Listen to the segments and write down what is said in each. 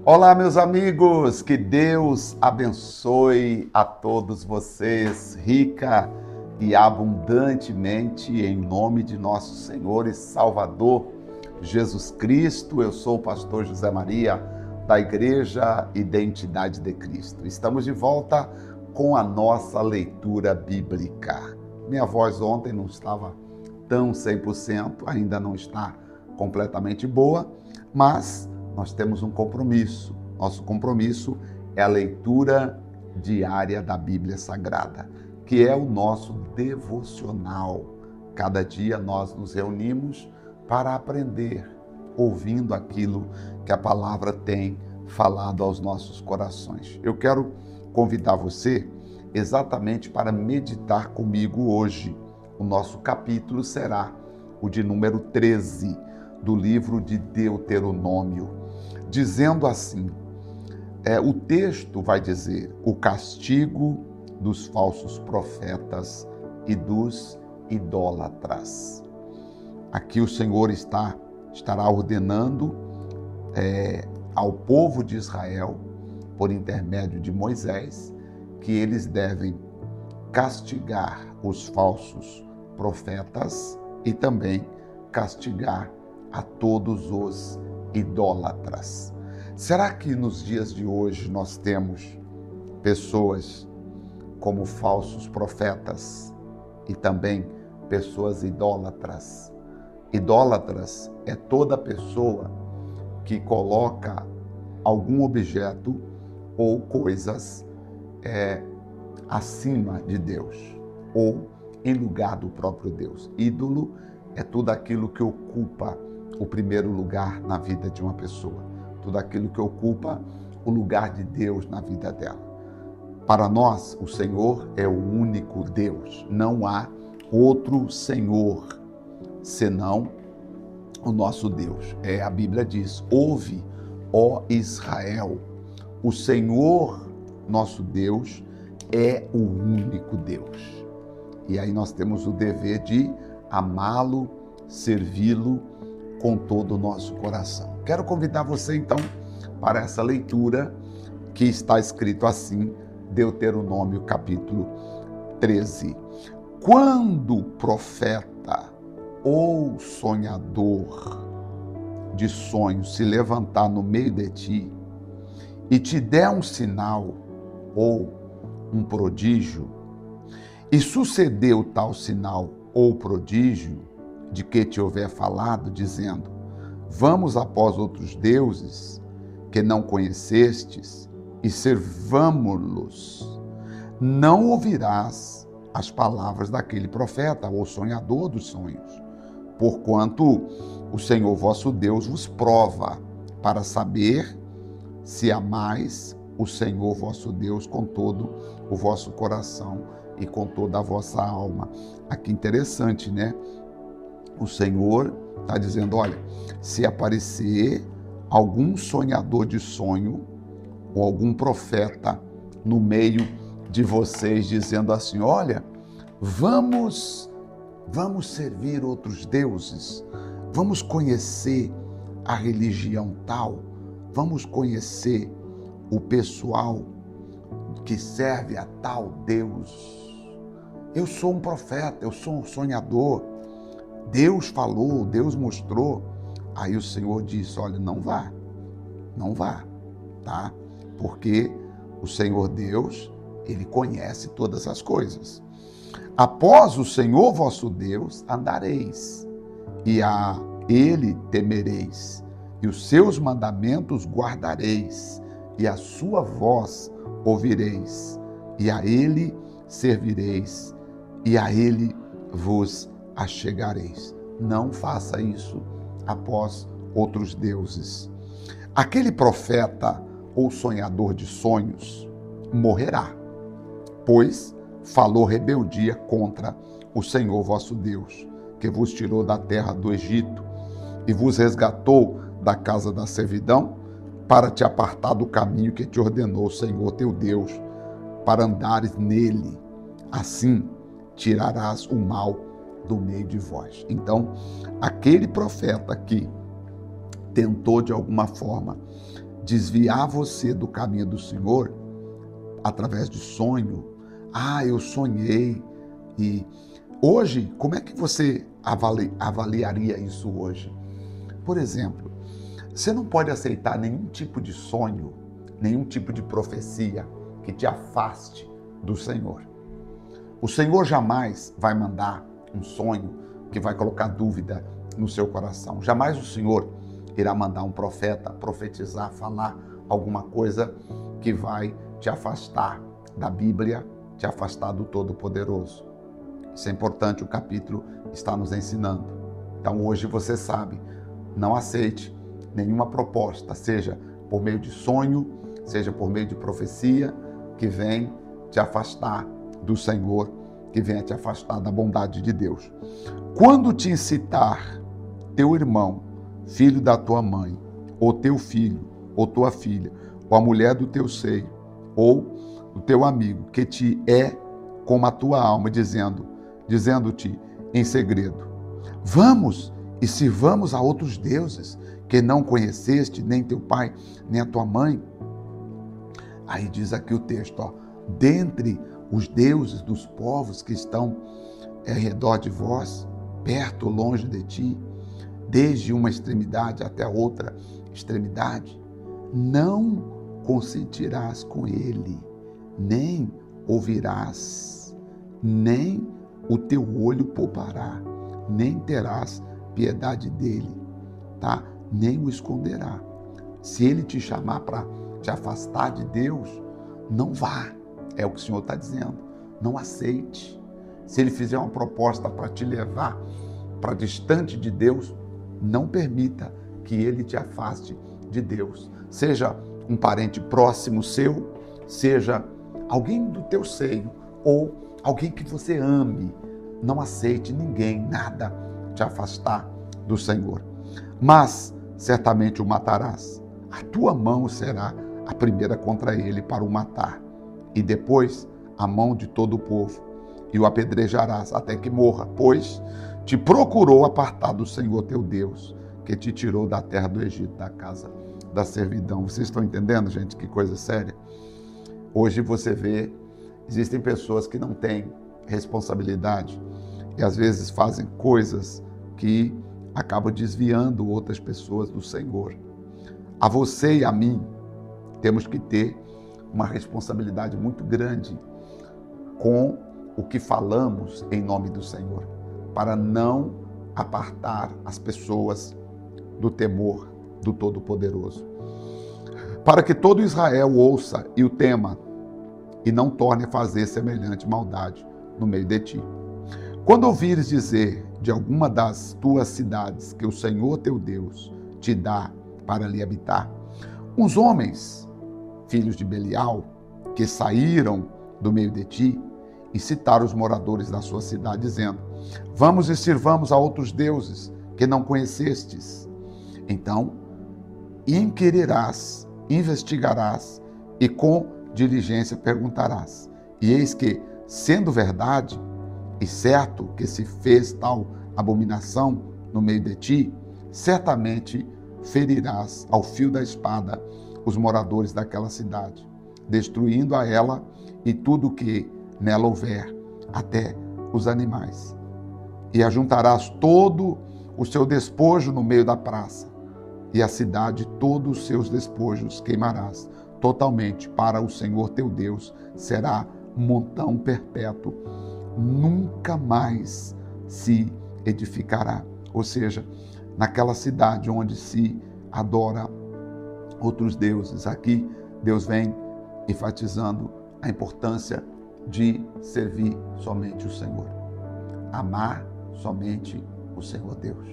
Olá, meus amigos, que Deus abençoe a todos vocês, rica e abundantemente, em nome de nosso Senhor e Salvador Jesus Cristo. Eu sou o pastor José Maria, da Igreja Identidade de Cristo. Estamos de volta com a nossa leitura bíblica. Minha voz ontem não estava tão 100%, ainda não está completamente boa, mas nós temos um compromisso. Nosso compromisso é a leitura diária da Bíblia Sagrada, que é o nosso devocional. Cada dia nós nos reunimos para aprender, ouvindo aquilo que a palavra tem falado aos nossos corações. Eu quero convidar você exatamente para meditar comigo hoje. O nosso capítulo será o de número 13 do livro de Deuteronômio, dizendo assim, o texto vai dizer: o castigo dos falsos profetas e dos idólatras. Aqui o Senhor estará ordenando ao povo de Israel, por intermédio de Moisés, que eles devem castigar os falsos profetas e também castigar a todos os idólatras. Será que nos dias de hoje nós temos pessoas como falsos profetas e também pessoas idólatras? Idólatras é toda pessoa que coloca algum objeto ou coisas acima de Deus ou em lugar do próprio Deus. Ídolo é tudo aquilo que ocupa o primeiro lugar na vida de uma pessoa, tudo aquilo que ocupa o lugar de Deus na vida dela. Para nós, o Senhor é o único Deus, não há outro Senhor senão o nosso Deus. A Bíblia diz: ouve, ó Israel, o Senhor nosso Deus é o único Deus. E aí nós temos o dever de amá-lo, servi-lo com todo o nosso coração. Quero convidar você então para essa leitura que está escrito assim, Deuteronômio capítulo 13. Quando profeta ou sonhador de sonhos se levantar no meio de ti e te der um sinal ou um prodígio, e sucedeu tal sinal ou prodígio de que te houver falado, dizendo: vamos após outros deuses que não conhecestes e servamo-los, não ouvirás as palavras daquele profeta ou sonhador dos sonhos, porquanto o Senhor vosso Deus vos prova para saber se amais o Senhor vosso Deus com todo o vosso coração e com toda a vossa alma. Aqui interessante, né? O Senhor está dizendo: olha, se aparecer algum sonhador de sonho ou algum profeta no meio de vocês dizendo assim: olha, vamos servir outros deuses, vamos conhecer a religião tal, vamos conhecer o pessoal que serve a tal Deus. Eu sou um profeta, eu sou um sonhador, Deus falou, Deus mostrou. Aí o Senhor disse: olha, não vá, tá? Porque o Senhor Deus, Ele conhece todas as coisas. Após o Senhor vosso Deus andareis, e a Ele temereis, e os seus mandamentos guardareis, e a sua voz ouvireis, e a Ele servireis, e a Ele vos achegareis. Não faça isso após outros deuses. Aquele profeta ou sonhador de sonhos morrerá, pois falou rebeldia contra o Senhor vosso Deus, que vos tirou da terra do Egito e vos resgatou da casa da servidão, para te apartar do caminho que te ordenou o Senhor teu Deus, para andares nele. Assim tirarás o mal do meio de vós. Então, aquele profeta que tentou de alguma forma desviar você do caminho do Senhor através de sonho. Ah, eu sonhei. E hoje, como é que você avaliaria isso hoje? Por exemplo, você não pode aceitar nenhum tipo de sonho, nenhum tipo de profecia que te afaste do Senhor. O Senhor jamais vai mandar um sonho que vai colocar dúvida no seu coração. Jamais o Senhor irá mandar um profeta profetizar, falar alguma coisa que vai te afastar da Bíblia, te afastar do Todo-Poderoso. Isso é importante, o capítulo está nos ensinando. Então hoje você sabe, não aceite nenhuma proposta, seja por meio de sonho, seja por meio de profecia, que vem te afastar do Senhor, que venha te afastar da bondade de Deus. Quando te incitar teu irmão, filho da tua mãe, ou teu filho, ou tua filha, ou a mulher do teu seio, ou o teu amigo, que te é como a tua alma, dizendo-te em segredo, vamos e sirvamos a outros deuses, que não conheceste, nem teu pai, nem a tua mãe. Aí diz aqui o texto, dentre os deuses dos povos que estão ao redor de vós, perto ou longe de ti, desde uma extremidade até a outra extremidade, não consentirás com ele, nem ouvirás, nem o teu olho poupará, nem terás piedade dele, tá? Nem o esconderá. Se ele te chamar para te afastar de Deus, não vá. É o que o Senhor está dizendo. Não aceite. Se ele fizer uma proposta para te levar para distante de Deus, não permita que ele te afaste de Deus. Seja um parente próximo seu, seja alguém do teu seio ou alguém que você ame. Não aceite ninguém, nada te afastar do Senhor. Mas certamente o matarás. A tua mão será a primeira contra ele para o matar, e depois a mão de todo o povo, e o apedrejarás até que morra, pois te procurou apartar do Senhor teu Deus, que te tirou da terra do Egito, da casa da servidão. Vocês estão entendendo, gente, que coisa séria? Hoje você vê, existem pessoas que não têm responsabilidade e às vezes fazem coisas que acabam desviando outras pessoas do Senhor. A você e a mim, temos que ter uma responsabilidade muito grande com o que falamos em nome do Senhor, para não apartar as pessoas do temor do Todo-Poderoso. Para que todo Israel ouça e o tema, e não torne a fazer semelhante maldade no meio de ti. Quando ouvires dizer de alguma das tuas cidades que o Senhor teu Deus te dá para ali habitar, uns homens, filhos de Belial, que saíram do meio de ti e citaram os moradores da sua cidade, dizendo, vamos e sirvamos a outros deuses que não conhecestes. Então, inquirirás, investigarás e com diligência perguntarás. E eis que, sendo verdade e certo que se fez tal abominação no meio de ti, certamente ferirás ao fio da espada os moradores daquela cidade, destruindo a ela e tudo que nela houver, até os animais. E ajuntarás todo o seu despojo no meio da praça, e a cidade todos os seus despojos queimarás totalmente para o Senhor teu Deus, será montão perpétuo, nunca mais se edificará. Ou seja, naquela cidade onde se adora outros deuses. Aqui Deus vem enfatizando a importância de servir somente o Senhor. Amar somente o Senhor Deus.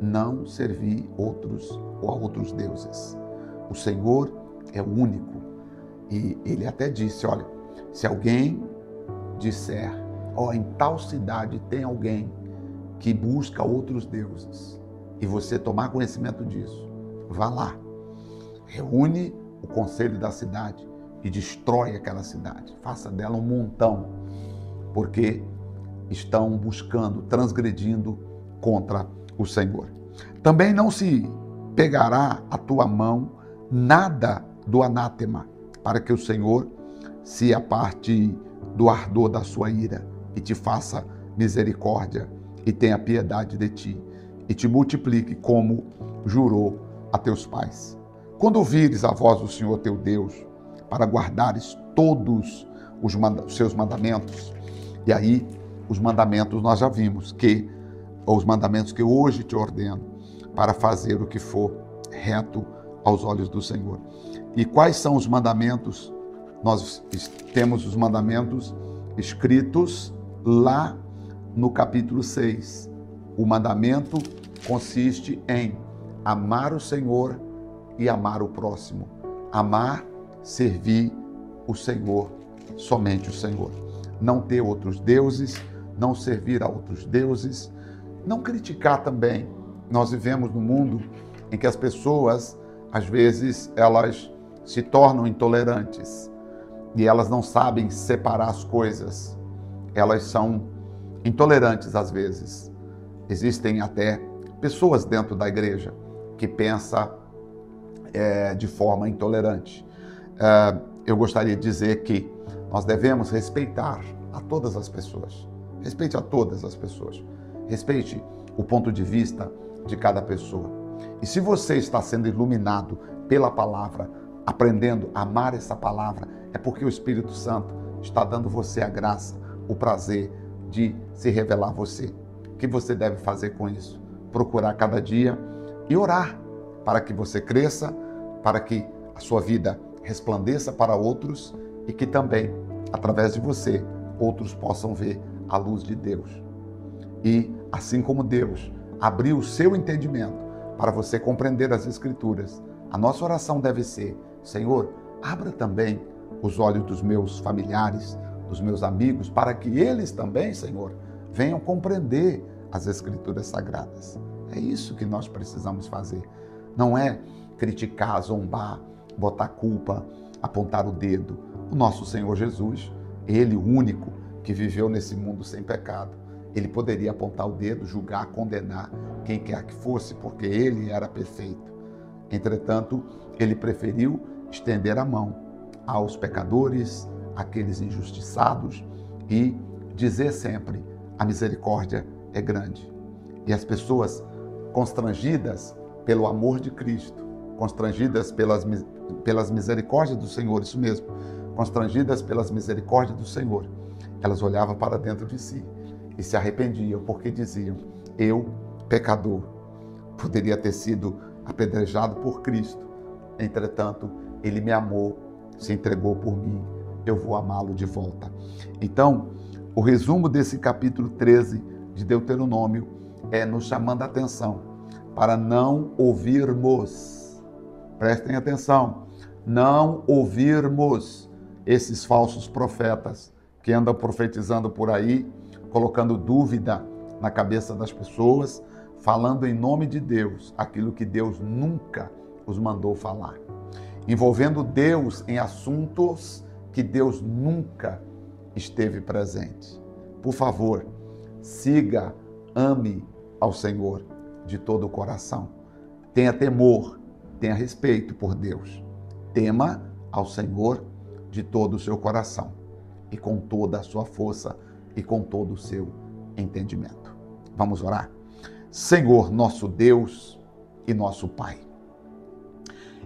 Não servir outros ou a outros deuses. O Senhor é o único. E ele até disse, olha, se alguém disser, em tal cidade tem alguém que busca outros deuses, e você tomar conhecimento disso, vá lá, reúne o conselho da cidade e destrói aquela cidade, faça dela um montão, porque estão buscando, transgredindo contra o Senhor. Também não se pegará a tua mão, nada do anátema, para que o Senhor se aparte do ardor da sua ira e te faça misericórdia e tenha piedade de ti e te multiplique como jurou a teus pais. Quando ouvires a voz do Senhor teu Deus, para guardares todos os seus mandamentos, e aí os mandamentos nós já vimos, os mandamentos que hoje te ordeno, para fazer o que for reto aos olhos do Senhor. E quais são os mandamentos? Nós temos os mandamentos escritos lá no capítulo 6. O mandamento consiste em amar o Senhor e amar o próximo. Amar, servir o Senhor, somente o Senhor. Não ter outros deuses, não servir a outros deuses, não criticar também. Nós vivemos num mundo em que as pessoas, às vezes, elas se tornam intolerantes e elas não sabem separar as coisas. Elas são intolerantes às vezes. Existem até pessoas dentro da igreja que pensam de forma intolerante. Eu gostaria de dizer que nós devemos respeitar a todas as pessoas. Respeite a todas as pessoas. Respeite o ponto de vista de cada pessoa. E se você está sendo iluminado pela palavra, aprendendo a amar essa palavra, é porque o Espírito Santo está dando você a graça, o prazer de se revelar a você. O que você deve fazer com isso? Procurar cada dia e orar para que você cresça, para que a sua vida resplandeça para outros e que também, através de você, outros possam ver a luz de Deus. E assim como Deus abriu o seu entendimento para você compreender as Escrituras, a nossa oração deve ser: Senhor, abra também os olhos dos meus familiares, dos meus amigos, para que eles também, Senhor, venham compreender as Escrituras Sagradas. É isso que nós precisamos fazer. Não é criticar, zombar, botar culpa, apontar o dedo. O nosso Senhor Jesus, Ele, o único que viveu nesse mundo sem pecado, Ele poderia apontar o dedo, julgar, condenar quem quer que fosse, porque Ele era perfeito. Entretanto, Ele preferiu estender a mão aos pecadores, àqueles injustiçados e dizer sempre: a misericórdia é grande. E as pessoas constrangidas pelo amor de Cristo, constrangidas pelas misericórdias do Senhor, isso mesmo, constrangidas pelas misericórdias do Senhor, elas olhavam para dentro de si e se arrependiam, porque diziam: eu, pecador, poderia ter sido apedrejado por Cristo, entretanto, Ele me amou, se entregou por mim, eu vou amá-lo de volta. Então, o resumo desse capítulo 13 de Deuteronômio é nos chamando a atenção para não ouvirmos, prestem atenção, não ouvirmos esses falsos profetas que andam profetizando por aí, colocando dúvida na cabeça das pessoas, falando em nome de Deus aquilo que Deus nunca os mandou falar, envolvendo Deus em assuntos que Deus nunca esteve presente. Por favor, siga, ame ao Senhor de todo o coração. Tenha temor, tenha respeito por Deus. Tema ao Senhor de todo o seu coração e com toda a sua força e com todo o seu entendimento. Vamos orar? Senhor, nosso Deus e nosso Pai,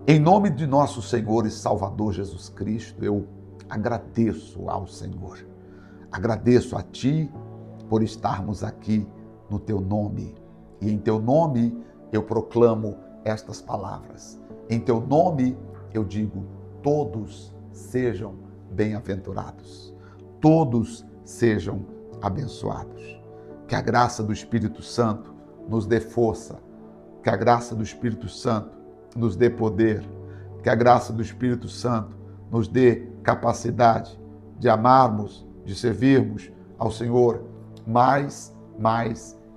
em nome de nosso Senhor e Salvador Jesus Cristo, eu agradeço ao Senhor. Agradeço a Ti por estarmos aqui no Teu nome. E em Teu nome eu proclamo estas palavras. Em Teu nome eu digo: todos sejam bem-aventurados. Todos sejam abençoados. Que a graça do Espírito Santo nos dê força. Que a graça do Espírito Santo nos dê poder. Que a graça do Espírito Santo nos dê capacidade de amarmos, de servirmos ao Senhor mais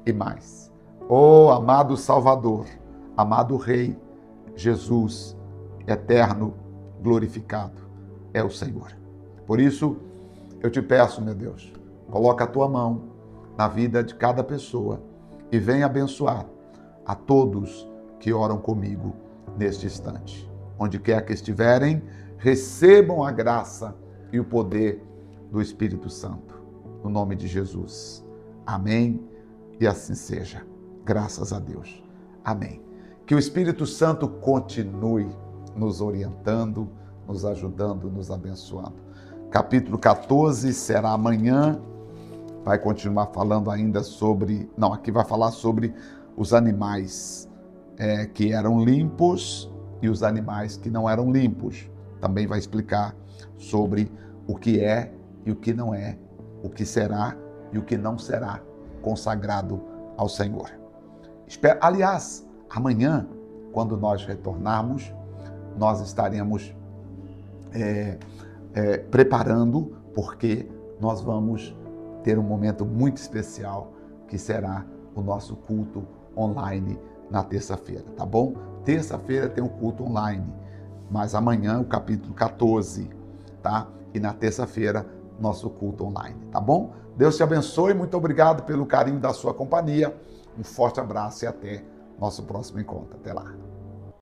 e mais. Oh, amado Salvador, amado Rei, Jesus, eterno, glorificado, é o Senhor. Por isso, eu te peço, meu Deus, coloca a tua mão na vida de cada pessoa e venha abençoar a todos que oram comigo neste instante. onde quer que estiverem, recebam a graça e o poder do Espírito Santo. No nome de Jesus. Amém. E assim seja. Graças a Deus. Amém. Que o Espírito Santo continue nos orientando, nos ajudando, nos abençoando. Capítulo 14 será amanhã. Vai continuar falando ainda sobre... Não, aqui vai falar sobre os animais que eram limpos e os animais que não eram limpos. Também vai explicar sobre o que é e o que não é, o que será e o que não será consagrado ao Senhor. Aliás, amanhã, quando nós retornarmos, nós estaremos preparando, porque nós vamos ter um momento muito especial, que será o nosso culto online na terça-feira, tá bom? Terça-feira tem um culto online, mas amanhã o capítulo 14, tá? E na terça-feira, nosso culto online, tá bom? Deus te abençoe, muito obrigado pelo carinho da sua companhia, um forte abraço e até nosso próximo encontro. Até lá.